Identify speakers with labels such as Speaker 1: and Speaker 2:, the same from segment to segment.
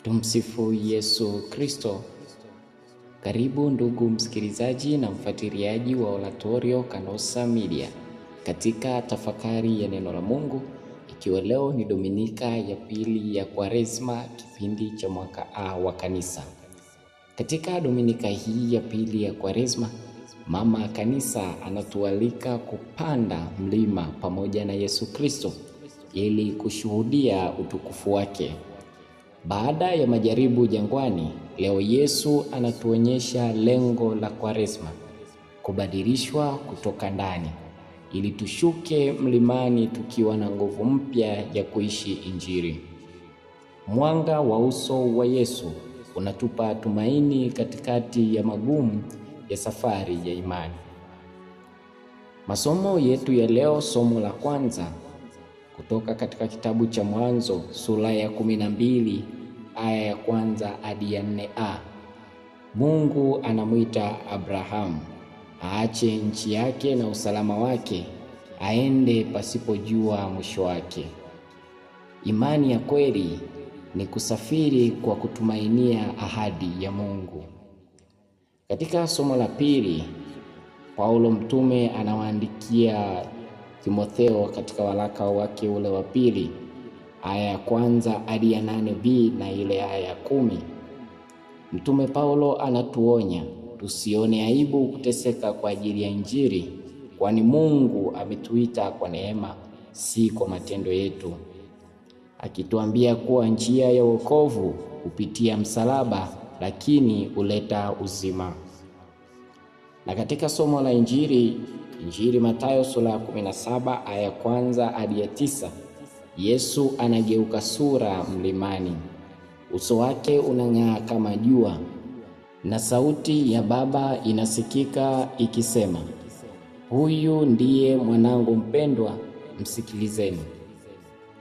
Speaker 1: Tumsifu Yesu Kristo. Karibu ndugu msikilizaji na mfuatiliaji wa Oratorio Canossa Media katika tafakari ya neno la Mungu, ikiwa leo ni Dominika ya pili ya Kwaresma, kipindi cha mwaka A wa Kanisa. Katika Dominika hii ya pili ya Kwaresma, Mama Kanisa anatualika kupanda mlima pamoja na Yesu Kristo ili kushuhudia utukufu wake. Baada ya majaribu jangwani, leo Yesu anatuonyesha lengo la Kwaresma: kubadilishwa kutoka ndani, ili tushuke mlimani tukiwa na nguvu mpya ya kuishi Injili. Mwanga wa uso wa Yesu unatupa tumaini katikati ya magumu ya safari ya imani. Masomo yetu ya leo, somo la kwanza kutoka katika kitabu cha Mwanzo sura ya 12 aya ya kwanza hadi ya 4a. Mungu anamwita Abrahamu aache nchi yake na usalama wake, aende pasipojua mwisho wake. Imani ya kweli ni kusafiri kwa kutumainia ahadi ya Mungu. Katika somo la pili, Paulo mtume anawaandikia Timotheo katika waraka wake ule wa pili, aya ya kwanza hadi ya 8b na ile aya ya 10. Mtume Paulo anatuonya tusione aibu kuteseka kwa ajili ya Injili, kwani Mungu ametuita kwa neema, si kwa matendo yetu, akituambia kuwa njia ya wokovu hupitia msalaba, lakini huleta uzima. Na katika somo la Injili Mathayo sura ya 17 aya ya kwanza hadi ya 9, Yesu anageuka sura mlimani. Uso wake unang'aa kama jua, na sauti ya Baba inasikika ikisema, huyu ndiye mwanangu mpendwa, msikilizeni.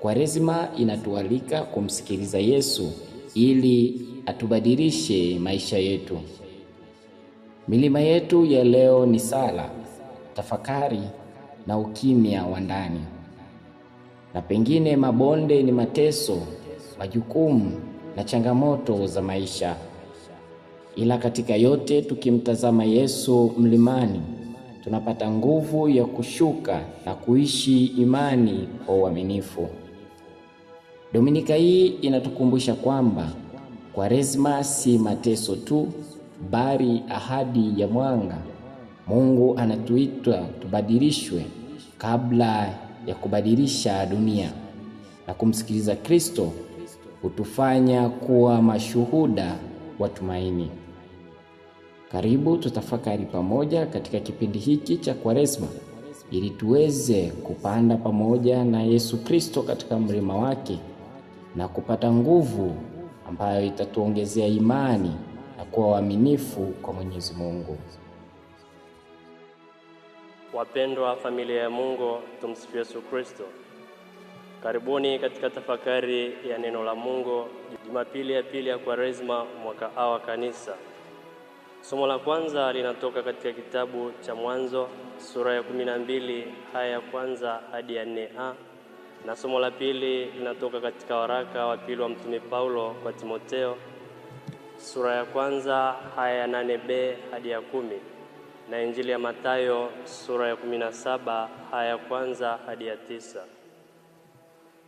Speaker 1: Kwaresma inatualika kumsikiliza Yesu ili atubadilishe maisha yetu. Milima yetu ya leo ni sala, tafakari na ukimya wa ndani. Na pengine mabonde ni mateso, majukumu na changamoto za maisha. Ila katika yote tukimtazama Yesu mlimani, tunapata nguvu ya kushuka na kuishi imani kwa uaminifu. Dominika hii inatukumbusha kwamba Kwaresma si mateso tu, bali ahadi ya mwanga. Mungu anatuita tubadilishwe kabla ya kubadilisha dunia, na kumsikiliza Kristo hutufanya kuwa mashuhuda wa tumaini. Karibu tutafakari pamoja katika kipindi hiki cha Kwaresma ili tuweze kupanda pamoja na Yesu Kristo katika mlima wake na kupata nguvu ambayo itatuongezea imani na kuwa waaminifu kwa Mwenyezi Mungu.
Speaker 2: Wapendwa familia ya Mungu, tumsifu Yesu Kristo. Karibuni katika tafakari ya neno la Mungu, Jumapili ya pili ya Kwaresma, mwaka A wa Kanisa. Somo la kwanza linatoka katika kitabu cha Mwanzo sura ya 12 aya ya kwanza hadi ya 4a, na somo la pili linatoka katika waraka wa pili wa Mtume Paulo kwa Timotheo sura ya kwanza aya ya 8b hadi ya 10, na Injili ya Mathayo sura ya 17 aya ya kwanza hadi ya 9.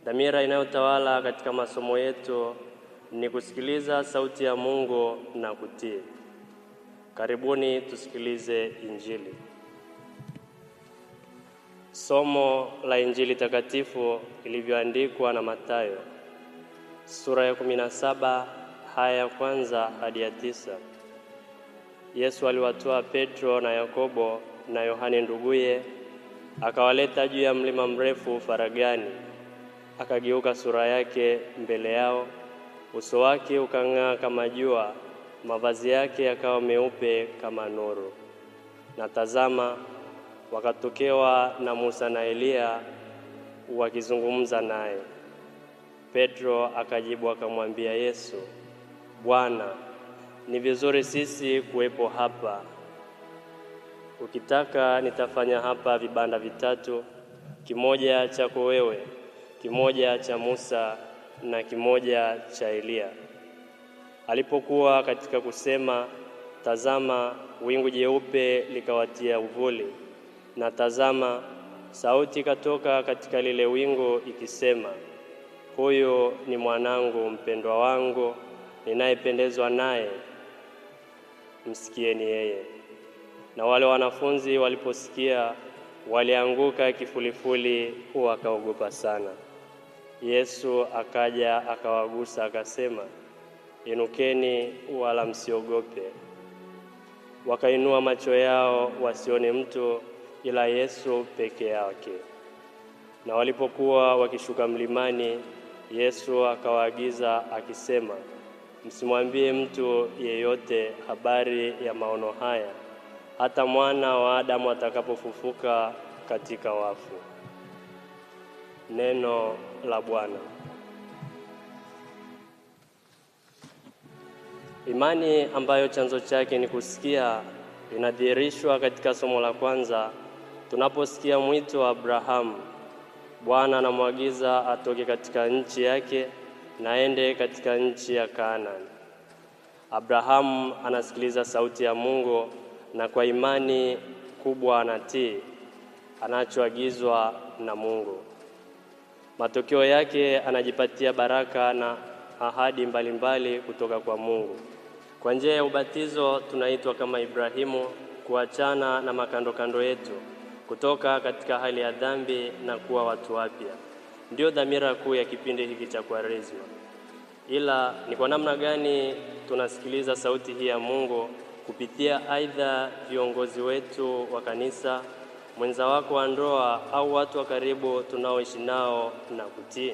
Speaker 2: Dhamira inayotawala katika masomo yetu ni kusikiliza sauti ya Mungu na kutii. Karibuni tusikilize Injili. Somo la Injili takatifu ilivyoandikwa na Mathayo sura ya 17 aya ya kwanza hadi ya 9. Yesu aliwatoa Petro na Yakobo na Yohane nduguye, akawaleta juu ya mlima mrefu faragani. Akageuka sura yake mbele yao, uso wake ukang'aa kama jua, mavazi yake yakawa meupe kama nuru. Na tazama, wakatokewa na Musa na Eliya wakizungumza naye. Petro akajibu akamwambia Yesu, Bwana, ni vizuri sisi kuwepo hapa. Ukitaka nitafanya hapa vibanda vitatu, kimoja chako wewe, kimoja cha Musa na kimoja cha Eliya. Alipokuwa katika kusema, tazama, wingu jeupe likawatia uvuli, na tazama, sauti ikatoka katika lile wingu ikisema, huyu ni mwanangu mpendwa wangu, ninayependezwa naye, msikieni yeye. Na wale wanafunzi waliposikia, walianguka kifulifuli, wakaogopa sana. Yesu akaja akawagusa akasema, inukeni wala msiogope. Wakainua macho yao wasione mtu ila Yesu peke yake. Na walipokuwa wakishuka mlimani, Yesu akawaagiza akisema, msimwambie mtu yeyote habari ya maono haya, hata Mwana wa Adamu atakapofufuka katika wafu. Neno la Bwana. Imani ambayo chanzo chake ni kusikia inadhihirishwa katika somo la kwanza. Tunaposikia mwito wa Abrahamu, Bwana anamwagiza atoke katika nchi yake na aende katika nchi ya Kanaani. Abrahamu anasikiliza sauti ya Mungu na kwa imani kubwa anatii anachoagizwa na Mungu. Matokeo yake anajipatia baraka na ahadi mbalimbali kutoka kwa Mungu. Kwa njia ya ubatizo tunaitwa kama Ibrahimu kuachana na makando yetu, kutoka katika hali ya dhambi na kuwa watu wapya. Ndio dhamira kuu ya kipindi hiki cha Kwaresma. Ila ni kwa namna gani tunasikiliza sauti hii ya Mungu kupitia aidha viongozi wetu wa kanisa, mwenza wako wa ndoa au watu wa karibu tunaoishi nao na kutii?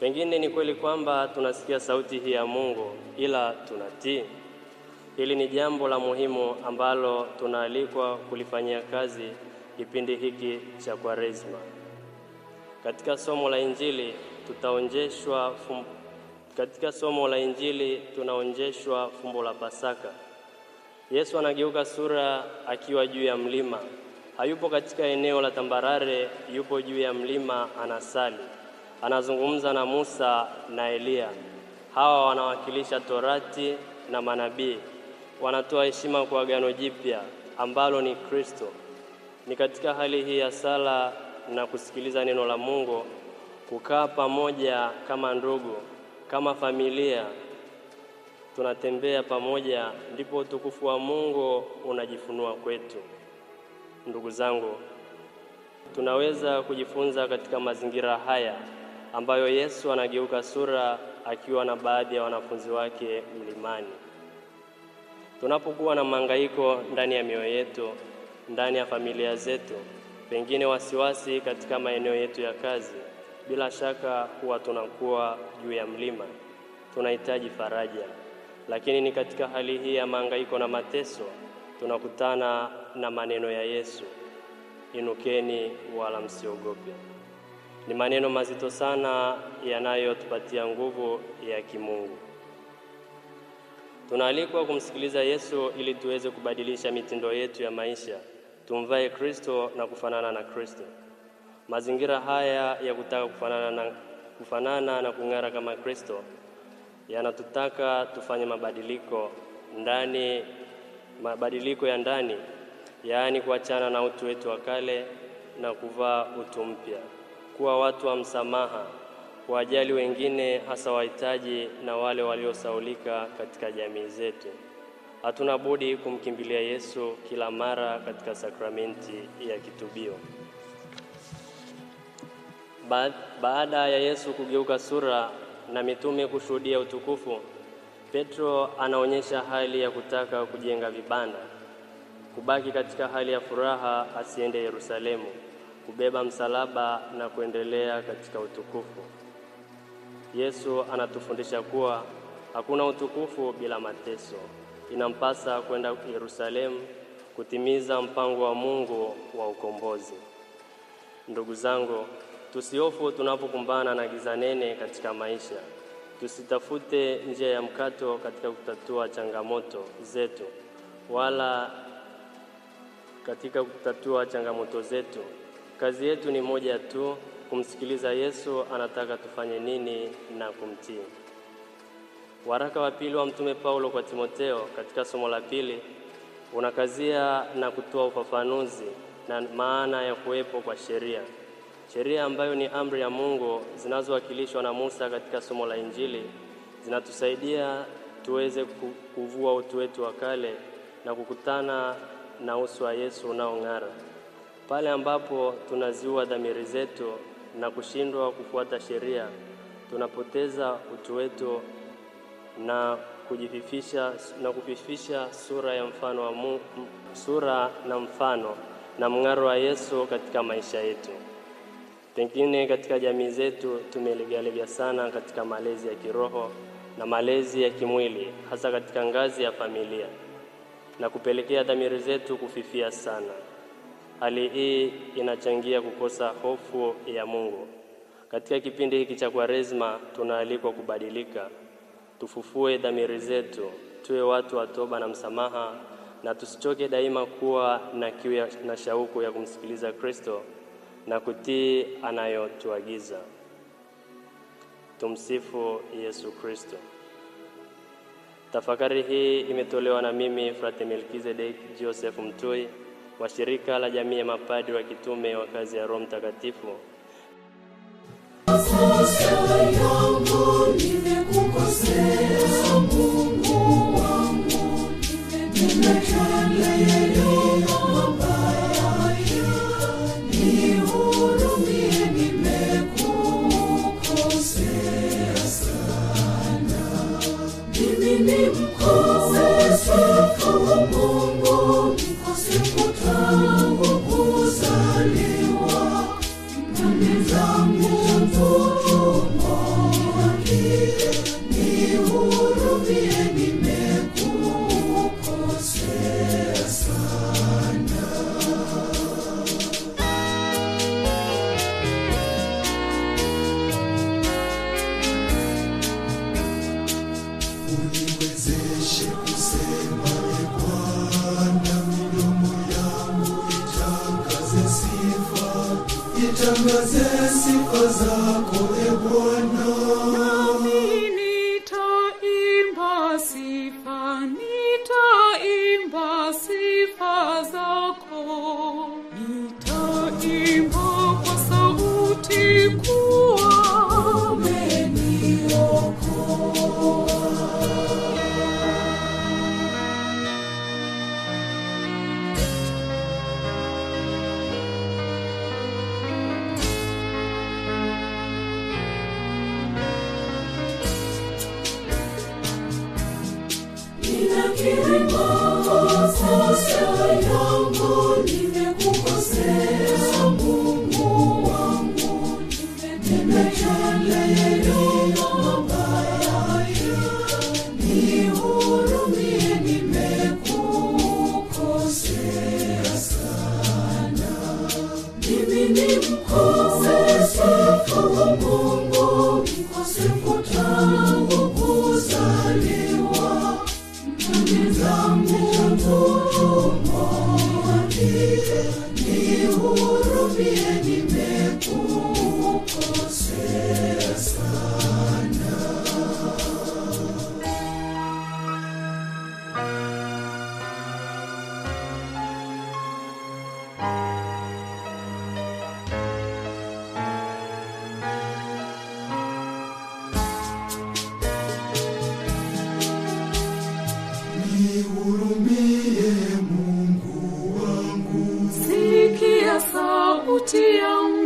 Speaker 2: Pengine ni kweli kwamba tunasikia sauti hii ya Mungu ila tunatii. Hili ni jambo la muhimu ambalo tunaalikwa kulifanyia kazi kipindi hiki cha Kwaresma. Katika somo la Injili tunaonjeshwa fumbo la Pasaka. Yesu anageuka sura akiwa juu ya mlima. Hayupo katika eneo la tambarare, yupo juu ya mlima anasali. Anazungumza na Musa na Elia. Hawa wanawakilisha Torati na manabii. Wanatoa heshima kwa Agano Jipya ambalo ni Kristo. Ni katika hali hii ya sala na kusikiliza neno la Mungu, kukaa pamoja kama ndugu, kama familia, tunatembea pamoja, ndipo utukufu wa Mungu unajifunua kwetu. Ndugu zangu, tunaweza kujifunza katika mazingira haya ambayo Yesu anageuka sura akiwa na baadhi ya wanafunzi wake mlimani. Tunapokuwa na mahangaiko ndani ya mioyo yetu, ndani ya familia zetu, pengine wasiwasi katika maeneo yetu ya kazi, bila shaka huwa tunakuwa juu ya mlima. Tunahitaji faraja. Lakini ni katika hali hii ya mahangaiko na mateso tunakutana na maneno ya Yesu, inukeni wala msiogope. Ni maneno mazito sana yanayotupatia nguvu ya kimungu. Tunaalikwa kumsikiliza Yesu ili tuweze kubadilisha mitindo yetu ya maisha, tumvae Kristo na kufanana na Kristo. Mazingira haya ya kutaka kufanana na kung'ara kama Kristo yanatutaka tufanye mabadiliko ya ndani, yaani kuachana na utu wetu wa kale na kuvaa utu mpya, kuwa watu wa msamaha, kuwajali wengine, hasa wahitaji na wale waliosaulika katika jamii zetu. Hatuna budi kumkimbilia Yesu kila mara katika sakramenti ya kitubio. Baada ya Yesu kugeuka sura na mitume kushuhudia utukufu, Petro anaonyesha hali ya kutaka kujenga vibanda, kubaki katika hali ya furaha, asiende Yerusalemu, kubeba msalaba na kuendelea katika utukufu. Yesu anatufundisha kuwa hakuna utukufu bila mateso. Inampasa kwenda Yerusalemu kutimiza mpango wa Mungu wa ukombozi. Ndugu zangu, tusihofu tunapokumbana na giza nene katika maisha. Tusitafute njia ya mkato katika kutatua changamoto zetu, wala katika kutatua changamoto zetu. Kazi yetu ni moja tu, kumsikiliza Yesu anataka tufanye nini na kumtii. Waraka wa pili wa Mtume Paulo kwa Timotheo katika somo la pili unakazia na kutoa ufafanuzi na maana ya kuwepo kwa sheria. Sheria ambayo ni amri ya Mungu zinazowakilishwa na Musa katika somo la Injili zinatusaidia tuweze kuvua utu wetu wa kale na kukutana na uso wa Yesu unaong'ara. Pale ambapo tunaziua dhamiri zetu na kushindwa kufuata sheria, tunapoteza utu wetu na kufifisha sura ya mfano wa Mungu, sura na mfano na mng'aro wa Yesu katika maisha yetu. Pengine katika jamii zetu tumelegalega sana katika malezi ya kiroho na malezi ya kimwili, hasa katika ngazi ya familia, na kupelekea dhamiri zetu kufifia sana. Hali hii inachangia kukosa hofu ya Mungu. Katika kipindi hiki cha Kwaresma tunaalikwa kubadilika. Tufufue dhamiri zetu, tuwe watu wa toba na msamaha, na tusichoke daima kuwa na kiu na shauku ya kumsikiliza Kristo na kutii anayotuagiza. Tumsifu Yesu Kristo. Tafakari hii imetolewa na mimi Frate Melkizedek Joseph Mtui wa shirika la jamii ya mapadri wa kitume wa kazi ya Roho Mtakatifu.
Speaker 3: Itangaze sifa zako e Bwana.
Speaker 4: Nami nitaimba sifa zako. Nitaimba kwa sauti kuwa umeniokoa.
Speaker 3: Ninakiri makosa yangu, nimekukosea Mungu wangu, nimetenda yaliyo mabaya, nihurumie, nimekukosea sana. Mimi ni mkosefu Mungu, mkosefu tangu kuzaliwa. Nihurumie, nimekukosea sana. Nihurumie Mungu wangu,
Speaker 4: Sikia sauti yangu.